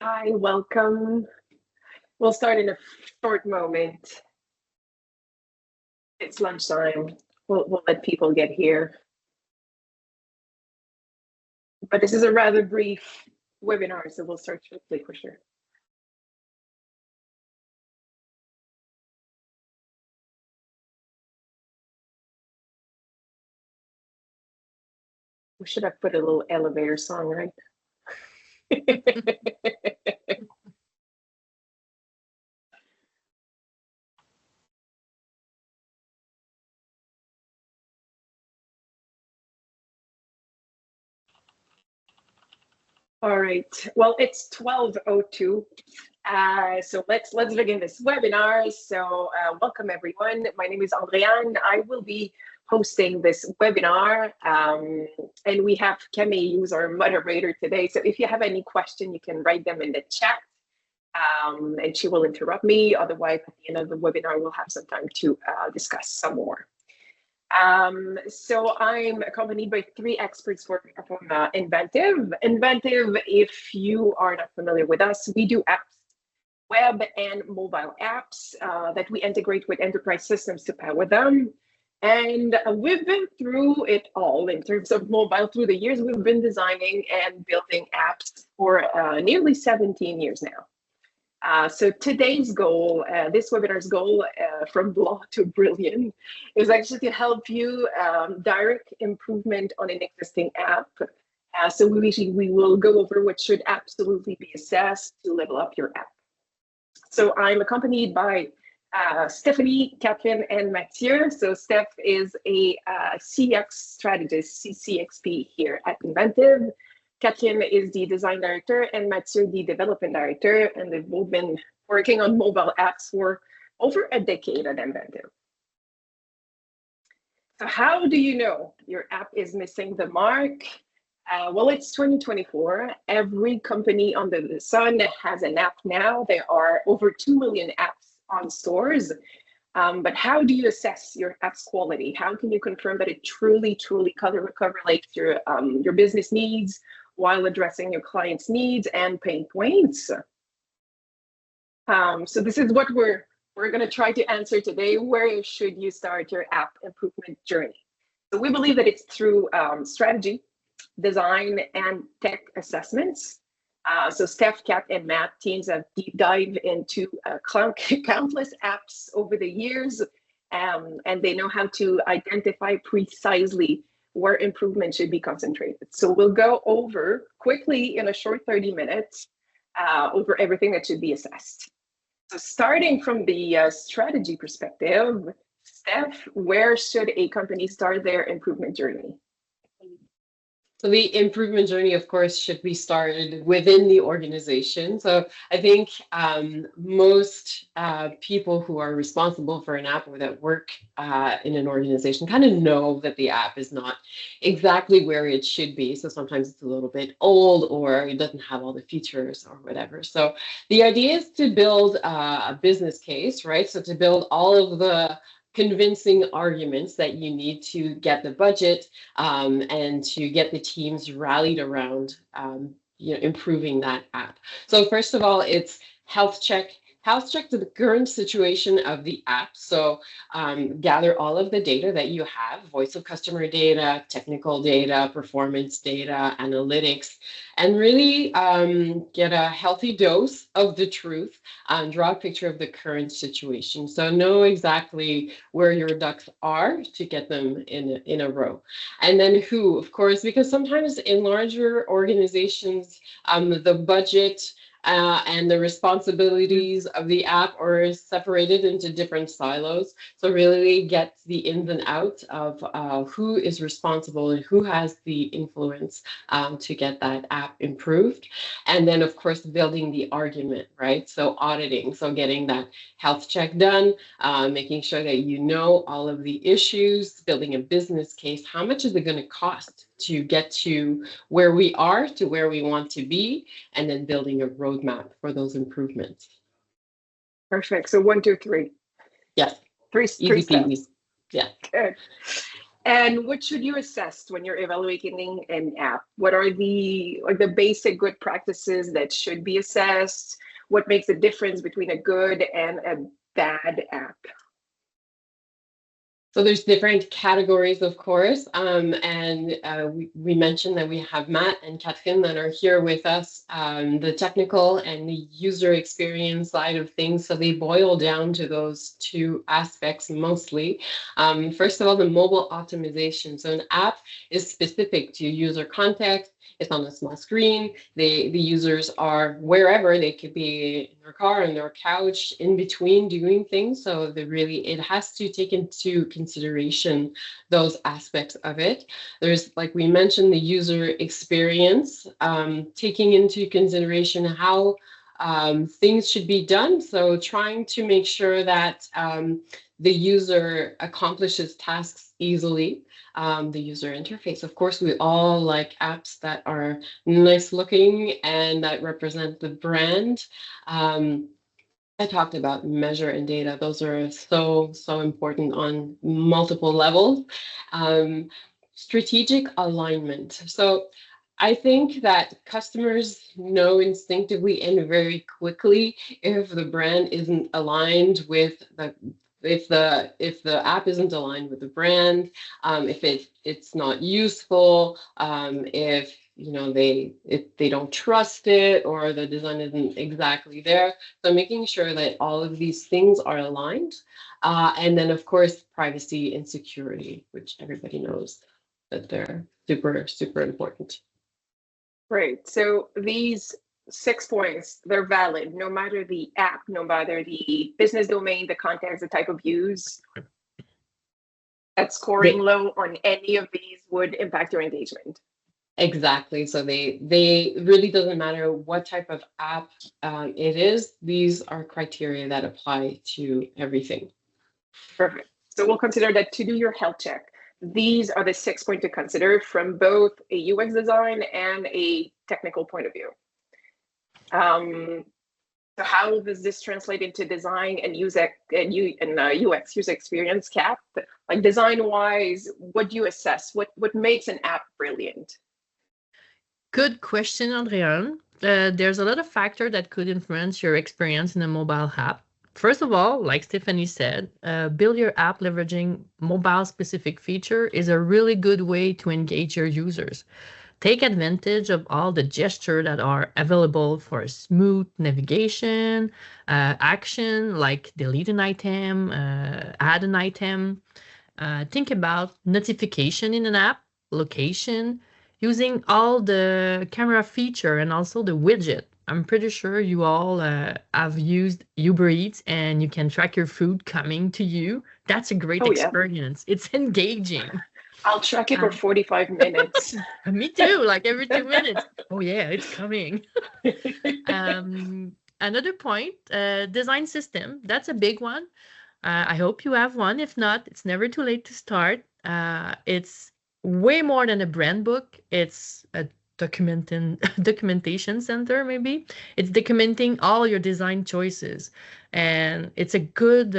Hi, welcome. We'll start in a short moment. It's lunchtime. We'll let people get here. But this is a rather brief webinar, so we'll start shortly for sure. We should have put a little elevator song, right? All right. Well, it's 12:02. So let's begin this webinar. So welcome everyone. My name is Andréane. I will be hosting this webinar, and we have Camille, who's our moderator today. So if you have any question, you can write them in the chat, and she will interrupt me. Otherwise, at the end of the webinar, we'll have some time to discuss some more. So I'm accompanied by three experts from Inventive. Inventive, if you are not familiar with us, we do apps, web and mobile apps that we integrate with enterprise systems to power them. And we've been through it all in terms of mobile through the years. We've been designing and building apps for nearly 17 years now. So today's goal, this webinar's goal, from blah to brilliant, is actually to help you direct improvement on an existing app. So we will go over what should absolutely be assessed to level up your app. So I'm accompanied by Stephanie, Catherine, and Mathieu. So Steph is a CX strategist, CXP here at Inventive. Catherine is the design director and Mathieu the development director, and they've both been working on mobile apps for over a decade at Inventive. So how do you know your app is missing the mark? Well, it's 2024. Every company under the sun has an app now. There are over 2 million apps on stores. But how do you assess your app's quality? How can you confirm that it truly correlates your business needs while addressing your clients' needs and pain points? So this is what we're going to try to answer today. Where should you start your app improvement journey? So we believe that it's through strategy, design, and tech assessments. So Steph, Kat, and Matt teams have deep dive into countless apps over the years, and they know how to identify precisely where improvement should be concentrated. So we'll go over quickly in a short 30 minutes over everything that should be assessed. So starting from the strategy perspective, Steph, where should a company start their improvement journey? So the improvement journey, of course, should be started within the organization. So I think most people who are responsible for an app or that work in an organization kind of know that the app is not exactly where it should be. So sometimes it's a little bit old or it doesn't have all the features or whatever. So the idea is to build a business case, right? So to build all of the convincing arguments that you need to get the budget and to get the teams rallied around improving that app. So first of all, it's health check the current situation of the app. So gather all of the data that you have, voice of customer data, technical data, performance data, analytics, and really get a healthy dose of the truth and draw a picture of the current situation. So know exactly where your ducks are to get them in a row. And then who, of course, because sometimes in larger organizations, the budget and the responsibilities of the app are separated into different silos. So really get the ins and outs of who is responsible and who has the influence to get that app improved. And then, of course, building the argument, right? So auditing, so getting that health check done, making sure that you know all of the issues, building a business case. How much is it going to cost to get to where we are, to where we want to be, and then building a roadmap for those improvements. Perfect. So 1, 2, 3. Yes. Three Easy peasy. steps. Yeah. Good. And what should you assess when you're evaluating an app? What are the basic good practices that should be assessed? What makes the difference between a good and a bad app? So there's different categories, of course, and we mentioned that we have Matt and Catherine that are here with us, the technical and the user experience side of things. So they boil down to those two aspects mostly. First of all, the mobile optimization. So an app is specific to user context. It's on a small screen. The users are wherever. They could be in their car, on their couch, in between doing things. So it has to take into consideration those aspects of it. There's, like we mentioned, the user experience, taking into consideration how things should be done. So trying to make sure that the user accomplishes tasks easily. The user interface. Of course, we all like apps that are nice looking and that represent the brand. I talked about measure and data. Those are so important on multiple levels. Strategic alignment. So I think that customers know instinctively and very quickly if the brand isn't aligned with if the app isn't aligned with the brand, if it's not useful, if they don't trust it or the design isn't exactly there. So making sure that all of these things are aligned, and then of course privacy and security, which everybody knows that they're super important. Right. So these 6 points, they're valid no matter the app, no matter the business domain, the context, the type of use. That scoring low on any of these would impact your engagement. Exactly. So they really doesn't matter what type of app it is. These are criteria that apply to everything. Perfect. So we'll consider that to do your health check. These are the 6 points to consider from both a UX design and a technical point of view. So how does this translate into design and UX user experience, Cap? Like design-wise, what do you assess? What makes an app brilliant? Good question, Andréane. There's a lot of factors that could influence your experience in a mobile app. First of all, like Stephanie said, build your app leveraging mobile-specific feature is a really good way to engage your users. Take advantage of all the gestures that are available for smooth navigation, action like delete an item, add an item. Think about notification in an app, location, using all the camera feature and also the widget. I'm pretty sure you all have used Uber Eats and you can track your food coming to you. That's a great experience. Yeah. It's engaging. I'll track it for 45 minutes. Me too, like every 2 minutes. Oh yeah, it's coming. Another point, design system. That's a big one. I hope you have one. If not, it's never too late to start. It's way more than a brand book. It's a documentation center, maybe. It's documenting all your design choices, and it's a good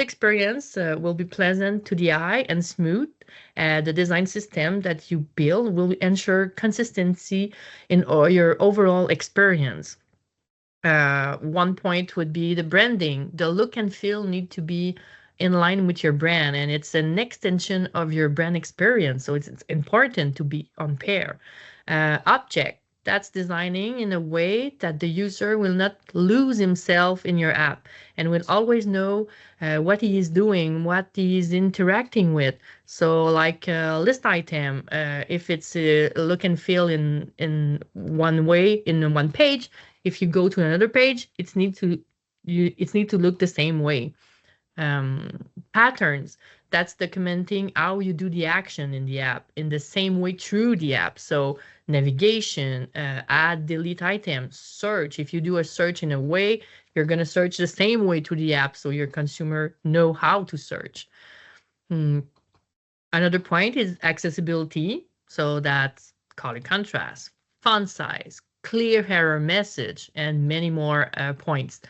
experience. Will be pleasant to the eye and smooth. The design system that you build will ensure consistency in your overall experience. One point would be the branding. The look and feel need to be in line with your brand, and it's an extension of your brand experience. So it's important to be on pair. Object, that's designing in a way that the user will not lose himself in your app and will always know what he is doing, what he is interacting with. So like a list item, if it's a look and feel in one way, in one page, if you go to another page, it needs to look the same way. Patterns, that's documenting how you do the action in the app in the same way through the app. So navigation, add, delete items, search. If you do a search in a way, you're going to search the same way to the app so your consumer know how to search. Another point is accessibility. So that's color contrast, font size, clear error message, and many more points.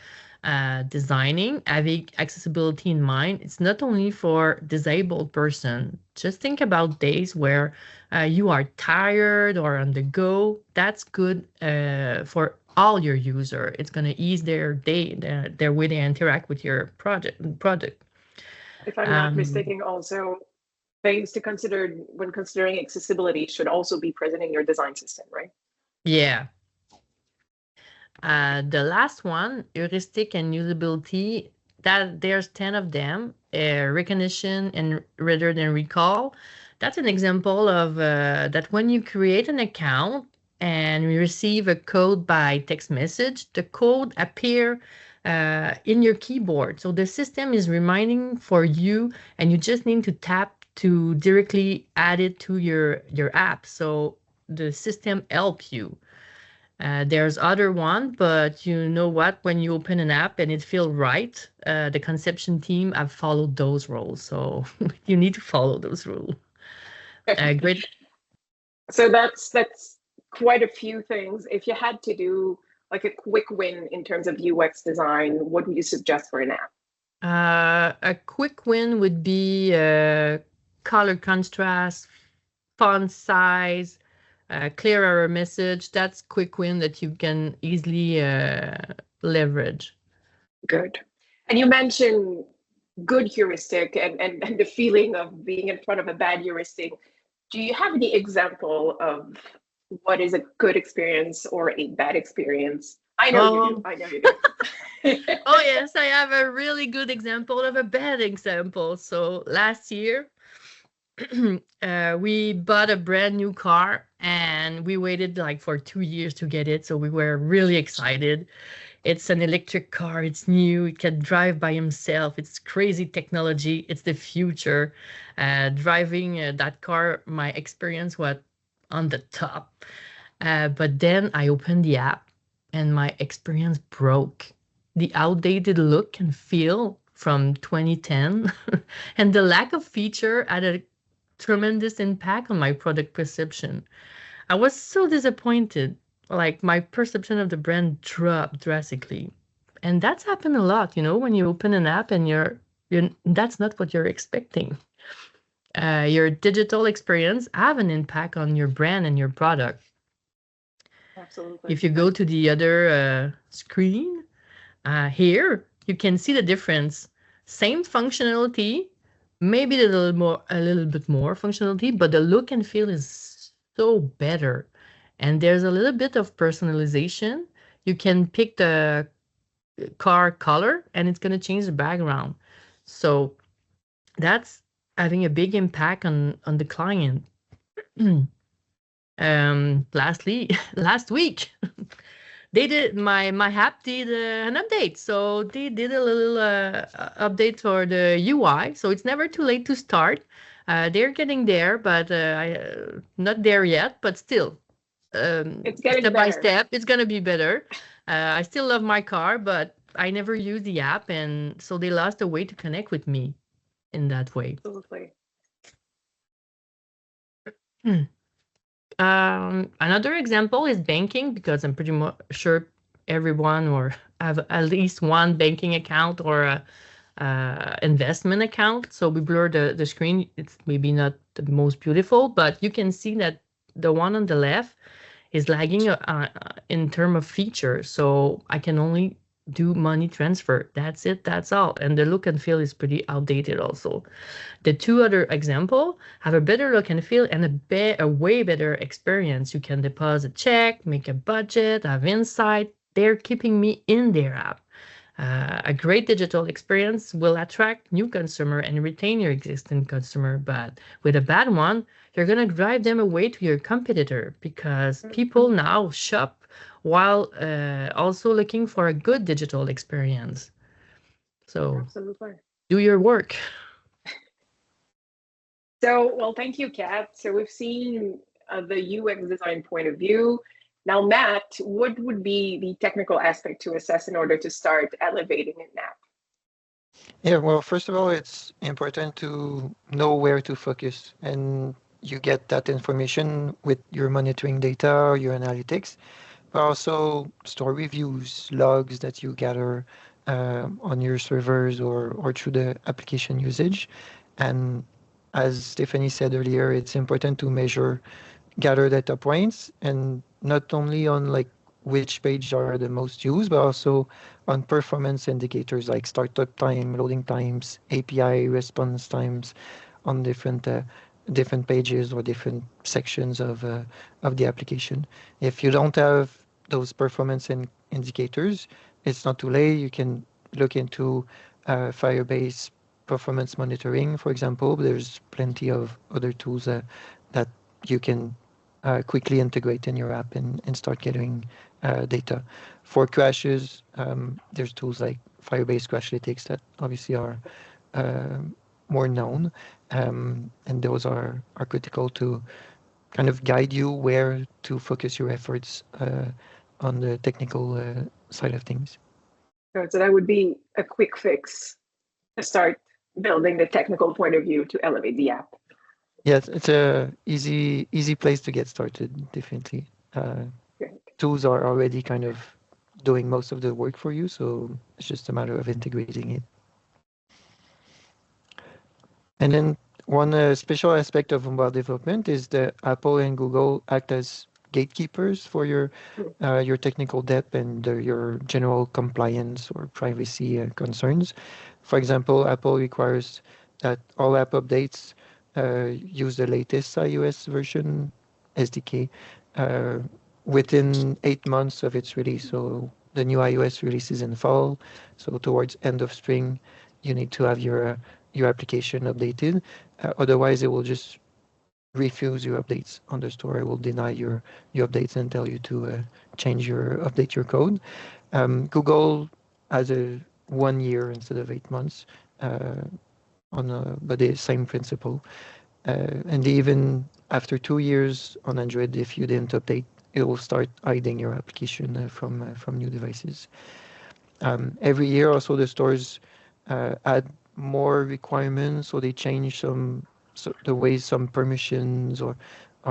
designing, having accessibility in mind. It's not only for disabled person. Just think about days where you are tired or on the go. That's good for all your user. It's going to ease their day, their way they interact with your product. If I'm not mistaken, also things to consider when considering accessibility should also be present in your design system, right? Yeah. The last one, heuristic and usability, that there's 10 of them. Recognition and rather than recall. That's an example of that when you create an account and you receive a code by text message, the code appear in your keyboard. So the system is reminding for you, and you just need to tap to directly add it to your app. So the system help you. There's other one, but you know what? When you open an app and it feels right, the conception team have followed those rules. So you need to follow those rules. Great. So that's quite a few things. If you had to do like a quick win in terms of UX design, what would you suggest for an app? A quick win would be color contrast, font size, clearer message. That's quick win that you can easily leverage. Good. And you mentioned good heuristic and the feeling of being in front of a bad heuristic. Do you have any example of what is a good experience or a bad experience? I know you do. I know you do. Oh, yes, I have a really good example of a bad example. So last year, we bought a brand new car and we waited like for 2 years to get it. So we were really excited. It's an electric car. It's new. It can drive by himself. It's crazy technology. It's the future. Driving that car, my experience was on the top. But then I opened the app and my experience broke. The outdated look and feel from 2010 and the lack of feature had a tremendous impact on my product perception. I was so disappointed. Like my perception of the brand dropped drastically. And that's happened a lot, when you open an app and you're that's not what you're expecting. Your digital experience have an impact on your brand and your product. Absolutely. If you go to the other screen, here you can see the difference. Same functionality, maybe a little bit more functionality, but the look and feel is so better. And there's a little bit of personalization. You can pick the car color and it's going to change the background. So that's having a big impact on the client. Lastly, last week, they did my app did an update. So they did a little update for the UI. So it's never too late to start. They're getting there, but not there yet. But still, it's getting step better. by step, it's gonna be better. I still love my car, but I never use the app, and so they lost a way to connect with me in that way. Absolutely. Another example is banking, because I'm pretty sure everyone or have at least one banking account or a investment account. So we blur the screen. It's maybe not the most beautiful, but you can see that the one on the left is lagging in terms of features. So I can only do money transfer. That's it. That's all. And the look and feel is pretty outdated also. The two other example have a better look and feel and a way better experience. You can deposit check, make a budget, have insight. They're keeping me in their app. A great digital experience will attract new consumer and retain your existing customer. But with a bad one, you're going to drive them away to your competitor, because people now shop while also looking for a good digital experience. So absolutely, do your work. So, well, thank you, Kat. So we've seen the UX design point of view. Now, Matt, what would be the technical aspect to assess in order to start elevating an app? Yeah, well, first of all, it's important to know where to focus, and you get that information with your monitoring data or your analytics, but also store reviews, logs that you gather, on your servers or through the application usage. And as Stephanie said earlier, it's important to measure, gather data points, and not only on like which page are the most used, but also on performance indicators like startup time, loading times, API response times on different pages or different sections of the application. If you don't have those performance indicators, it's not too late. You can look into Firebase performance monitoring, for example. There's plenty of other tools that you can quickly integrate in your app and start getting data. For crashes, there's tools like Firebase Crashlytics that obviously are uh, more known, and those are critical to kind of guide you where to focus your efforts on the technical side of things. So that would be a quick fix to start building the technical point of view to elevate the app. Yes, it's a easy place to get started, definitely. Tools are already kind of doing most of the work for you, so it's just a matter of integrating it. And then one special aspect of mobile development is that Apple and Google act as gatekeepers for your technical debt and your general compliance or privacy concerns. For example, Apple requires that all app updates use the latest iOS version SDK uh, within 8 months of its release. So the new iOS releases in fall. So towards end of spring, you need to have your application updated. Otherwise, it will just refuse your updates on the store. It will deny your updates and tell you to update your code. Google has a 1 year instead of 8 months but the same principle. And even after 2 years on Android, if you didn't update, it will start hiding your application from new devices. Every year, also the stores add more requirements, or they change the way some permissions or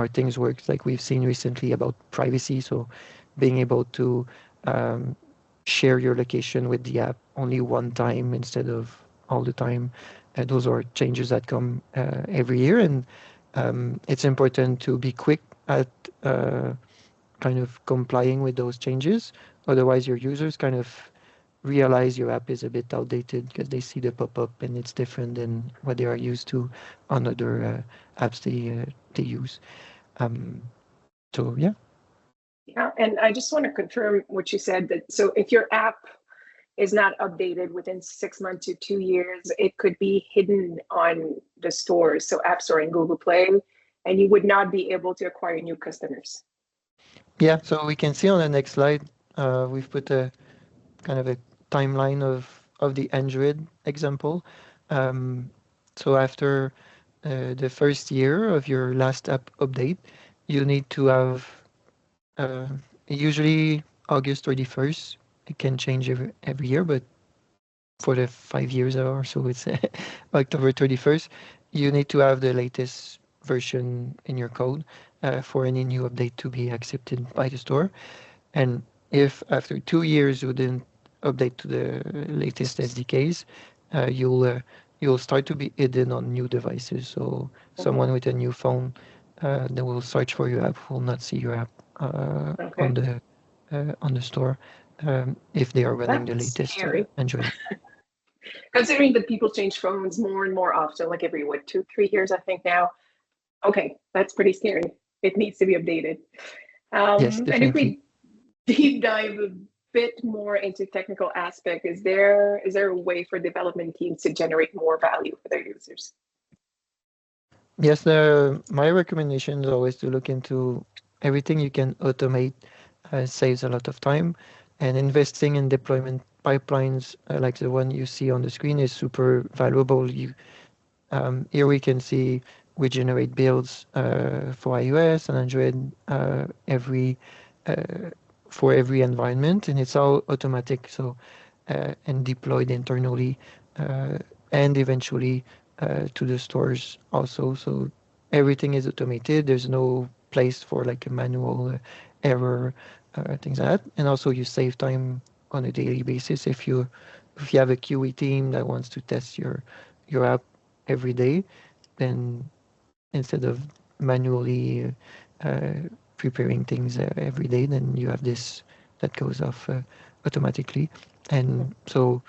things work. Like we've seen recently about privacy, so being able to um, share your location with the app only one time instead of all the time. Those are changes that come every year, and it's important to be quick at kind of complying with those changes. Otherwise, your users kind of realize your app is a bit outdated because they see the pop-up and it's different than what they are used to on other apps they use. So yeah. Yeah, and I just want to confirm what you said, that so if your app is not updated within 6 months to 2 years, it could be hidden on the stores, so App Store and Google Play, and you would not be able to acquire new customers. Yeah, so we can see on the next slide, we've put a kind of a timeline of the Android example. So after the first year of your last app update, you need to have uh, usually August 31st. It can change every year, but for the 5 years or so, it's October 31st. You need to have the latest version in your code for any new update to be accepted by the store. And if after 2 years you didn't update to the latest SDKs, you'll start to be hidden on new devices. So someone with a new phone that will search for your app will not see your app Okay. on the store if they are running the That's latest scary. Android. Considering that people change phones more and more often, like every 2-3 years, I think now. Okay, that's pretty scary. It needs to be updated. Yes, And if definitely. we deep dive a bit more into technical aspect, is there a way for development teams to generate more value for their users? Yes, my recommendation is always to look into everything you can automate. Saves a lot of time, and investing in deployment pipelines like the one you see on the screen is super valuable. Here we can see we generate builds for iOS and Android uh, for every environment, and it's all automatic. So and deployed internally and eventually to the stores also. So everything is automated. There's no place for like a manual error, things like that. And also you save time on a daily basis if you if you have a QA team that wants to test your app every day, then instead of manually preparing things every day, then you have this that goes off automatically. And so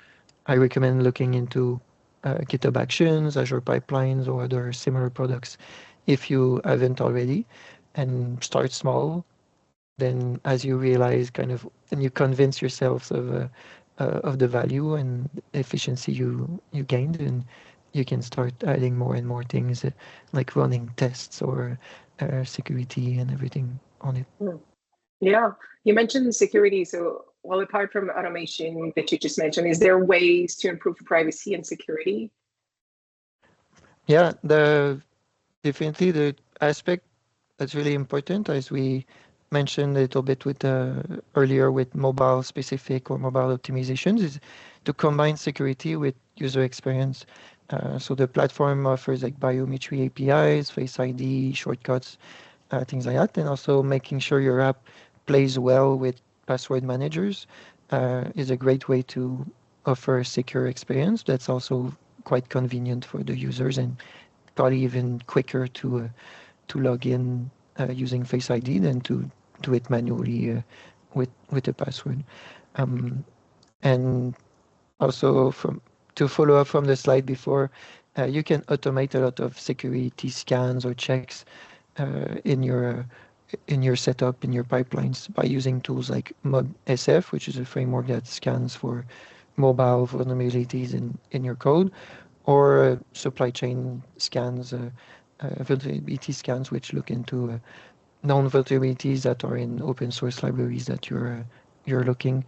I recommend looking into GitHub Actions, Azure Pipelines, or other similar products if you haven't already, and start small. Then, as you realize, kind of, and you convince yourselves of the value and efficiency you gained, and you can start adding more and more things like running tests or security and everything on it. Yeah, you mentioned security. So, well, apart from automation that you just mentioned, is there ways to improve privacy and security? Yeah, definitely the aspect that's really important, as we mentioned a little bit with earlier with mobile specific or mobile optimizations, is to combine security with user experience. So the platform offers like biometry APIs, Face ID, shortcuts, things like that, and also making sure your app plays well with password managers is a great way to offer a secure experience that's also quite convenient for the users and probably even quicker to log in using Face ID than to do it manually with a password. And also to follow up from the slide before, you can automate a lot of security scans or checks in your setup, in your pipelines by using tools like ModSF, which is a framework that scans for mobile vulnerabilities in your code, or supply chain scans, vulnerability scans, which look into known vulnerabilities that are in open source libraries that you're looking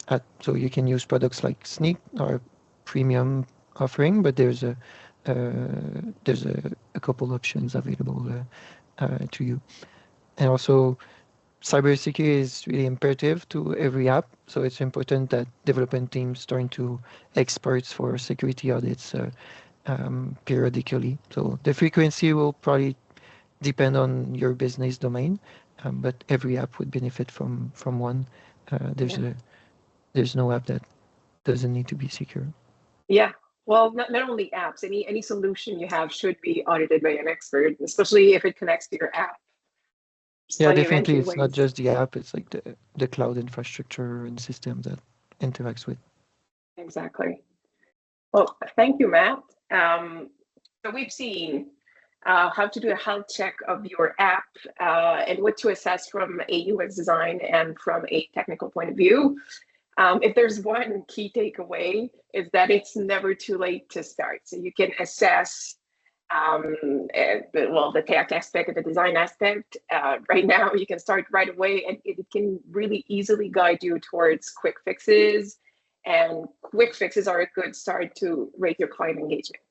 at. So you can use products like Sneak, our premium offering, but there's a couple options available to you. And also, cybersecurity is really imperative to every app, so it's important that development teams turn to experts for security audits periodically. So the frequency will probably depend on your business domain, but every app would benefit from one. There's no app that doesn't need to be secure. Yeah. Well, not only apps, any solution you have should be audited by an expert, especially if it connects to your app. There's Yeah, plenty of definitely. It's not entryways. just the app, it's like the cloud infrastructure and system that interacts with. Exactly. Well, thank you, Matt. So we've seen how to do a health check of your app and what to assess from a UX design and from a technical point of view. If there's one key takeaway, is that it's never too late to start. So you can assess the tech aspect and the design aspect. Right now, you can start right away, and it can really easily guide you towards quick fixes. And quick fixes are a good start to rate your client engagement.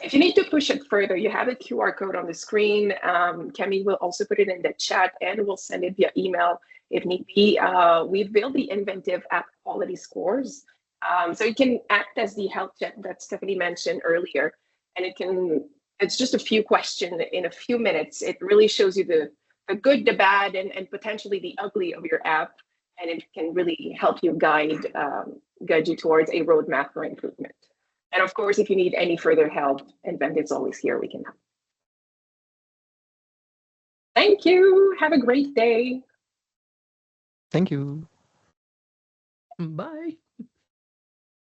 If you need to push it further, you have a QR code on the screen. Camille will also put it in the chat, and we'll send it via email if need be. We've built the Inventive app quality scores. So it can act as the health check that Stephanie mentioned earlier. And it's just a few questions in a few minutes. It really shows you the good, the bad, and potentially the ugly of your app. And it can really help you guide you towards a roadmap for improvement. And of course, if you need any further help, Inventive's always here. We can help. Thank you. Have a great day. Thank you. Bye.